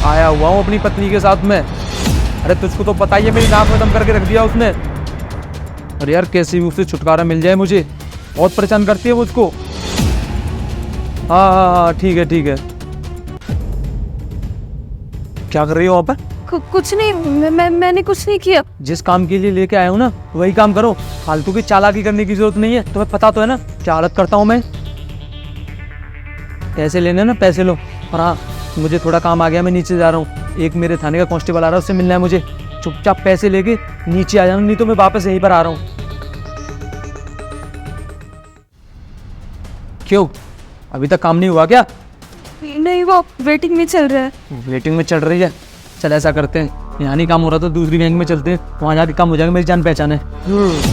आया हुआ हूँ अपनी पत्नी के साथ में। अरे तुझको तो पता ही है, मेरी नाक में दम करके रख दिया उसने। अरे यार कैसे भी उससे छुटकारा मिल जाए मुझे, बहुत परेशान करती है मुझको। हाँ हाँ हाँ ठीक है ठीक है। क्या कर रही हो वहाँ पर? कुछ नहीं, मैंने कुछ नहीं किया। जिस काम के लिए लेके आया हूँ ना वही काम करो, फालतू की चालाकी करने की जरूरत नहीं है। तुम्हें पता तो है ना क्या हालत करता हूँ मैं। पैसे लेने ना पैसे लो। और हाँ मुझे थोड़ा काम आ गया, मैं नीचे जा रहा हूँ। एक मेरे थाने का कांस्टेबल आ रहा है, उससे मिलना है मुझे। चुपचाप पैसे लेके नीचे आ जाना, नहीं तो मैं वापस यहीं पर आ रहा हूँ। क्यों अभी तक काम नहीं हुआ क्या? नहीं, वो वेटिंग में चल रहा है। वेटिंग में चल रही है? चल ऐसा करते हैं, यहाँ नहीं काम हो रहा तो दूसरी बैंक में चलते हैं, वहाँ जाके काम हो जाएगा, मेरी जान पहचान है।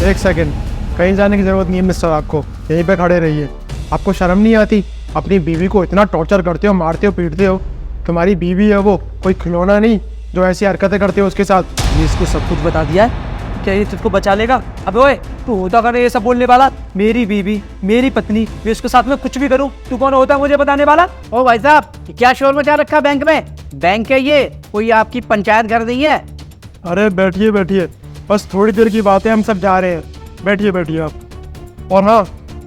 एक सेकंड, कहीं जाने की जरूरत नहीं है मिस्टर, आपको यहीं पे खड़े रहिए। आपको शर्म नहीं आती? अपनी बीवी को इतना टॉर्चर करते हो, मारते हो, पीटते हो। तुम्हारी बीवी है वो, कोई खिलौना नहीं जो ऐसी हरकतें करते हो उसके साथ। ये इसको सब कुछ बता दिया है, क्या ये तुझको बचा लेगा? अबे ओए तू होता कर ये सब बोलने वाला? मेरी बीवी मेरी पत्नी, मैं उसके साथ में कुछ भी करूं, तू कौन होता है मुझे बताने वाला? ओ भाई साहब, क्या शोर मचा रखा बैंक में? बैंक है ये, कोई आपकी पंचायत घर नहीं है। अरे बैठिए बैठिए, बस थोड़ी देर की बात है, हम सब जा रहे हैं। बैठिए बैठिए आप। और हाँ,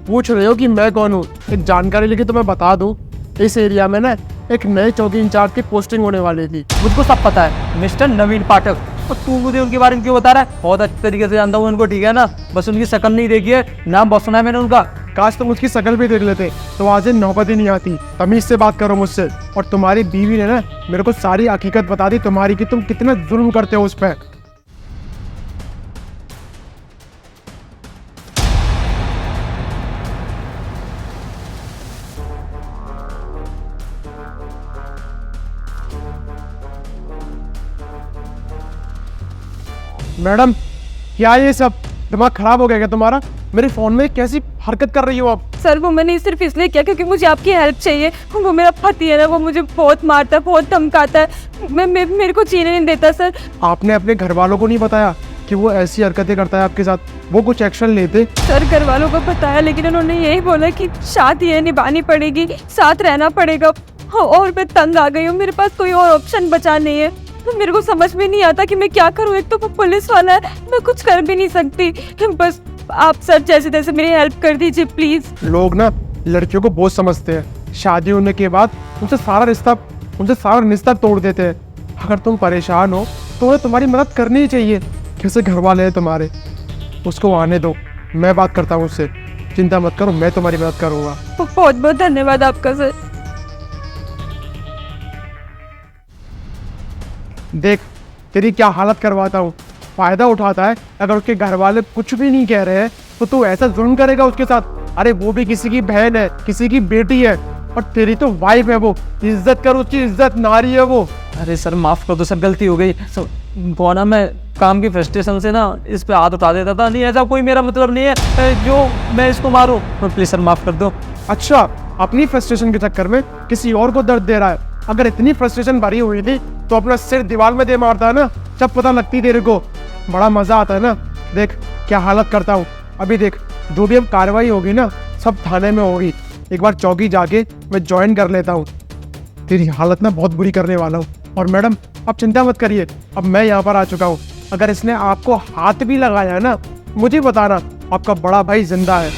पूछ रहे हो कि मैं कौन हूँ? एक जानकारी लेके तो मैं बता दूँ, इस एरिया में ना एक नए चौकी इंचार्ज की पोस्टिंग होने वाली थी। मुझको सब पता है, मिस्टर नवीन पाठक। और तू मुझे उनके बारे में क्यों बता रहा है? बहुत अच्छे तरीके से जानता हूँ उनको, ठीक है ना? बस उनकी शक्ल नहीं देखी है, नाम बहुत सुना है मैंने उनका। काश तुम उसकी शक्ल भी देख लेते तो आज ये नौबत ही नहीं आती। तमीज से बात करो मुझसे। और तुम्हारी बीवी ने ना मेरे को सारी हकीकत बता दी तुम्हारी, कि तुम कितना जुल्म करते हो उस पर। मैडम क्या ये सब, दिमाग खराब हो गया क्या तुम्हारा? मेरे फोन में कैसी हरकत कर रही हो आप? सर वो मैंने सिर्फ इसलिए किया क्योंकि मुझे आपकी हेल्प चाहिए। वो मेरा पति है ना, वो मुझे बहुत मारता है, बहुत धमकाता है। मेरे को जीने नहीं देता सर। आपने अपने घर वालों को नहीं बताया कि वो ऐसी हरकतें करता है आपके साथ? वो कुछ एक्शन लेते। सर घर वालों को बताया, लेकिन उन्होंने यही बोला कि शादी है, निभानी पड़ेगी, साथ रहना पड़ेगा। हाँ, और मैं तंग आ गई हूँ, मेरे पास कोई और ऑप्शन बचा नहीं है। तो मेरे को समझ में नहीं आता कि मैं क्या करूँ। एक तो वो पुलिस वाला है, मैं कुछ कर भी नहीं सकती। बस आप सर जैसे तैसे मेरी हेल्प कर दीजिए प्लीज। लोग ना लड़कियों को बहुत समझते हैं, शादी होने के बाद उनसे सारा रिश्ता तोड़ देते हैं। अगर तुम परेशान हो तो उन्हें तुम्हारी मदद करनी ही चाहिए। कैसे घर वाले हैं तुम्हारे, उसको आने दो, मैं बात करता हूँ उससे। चिंता मत करो, मैं तुम्हारी मदद करूँगा। बहुत बहुत धन्यवाद आपका सर। देख तेरी क्या हालत करवाता हूँ। फायदा उठाता है, अगर उसके घर वाले कुछ भी नहीं कह रहे हैं तो तू ऐसा जुल्म करेगा उसके साथ? अरे वो भी किसी की बहन है, किसी की बेटी है, और तेरी तो वाइफ है वो। इज्जत कर उसकी, इज्जत, नारी है वो। अरे सर माफ कर दो सर, गलती हो गई। वो ना मैं काम की फ्रस्ट्रेशन से ना इस पे हाथ उठा देता था, नहीं ऐसा कोई मेरा मतलब नहीं है जो मैं इसको मारूं। प्लीज सर माफ कर दो। अच्छा, अपनी फ्रस्ट्रेशन के चक्कर में किसी और को दर्द दे रहा है। अगर इतनी फ्रस्ट्रेशन भरी हुई थी तो अपना सिर दीवार में दे मारता है ना, जब पता लगती तेरे को। बड़ा मजा आता है ना। देख क्या हालत करता हूँ। अभी देख, जो भी अब कार्रवाई होगी ना सब थाने में होगी। एक बार चौकी जाके मैं ज्वाइन कर लेता हूँ। तेरी हालत ना बहुत बुरी करने वाला हूँ। और मैडम आप चिंता मत करिए, अब मैं यहाँ पर आ चुका हूँ। अगर इसने आपको हाथ भी लगाया है ना, मुझे बताना, आपका बड़ा भाई जिंदा है।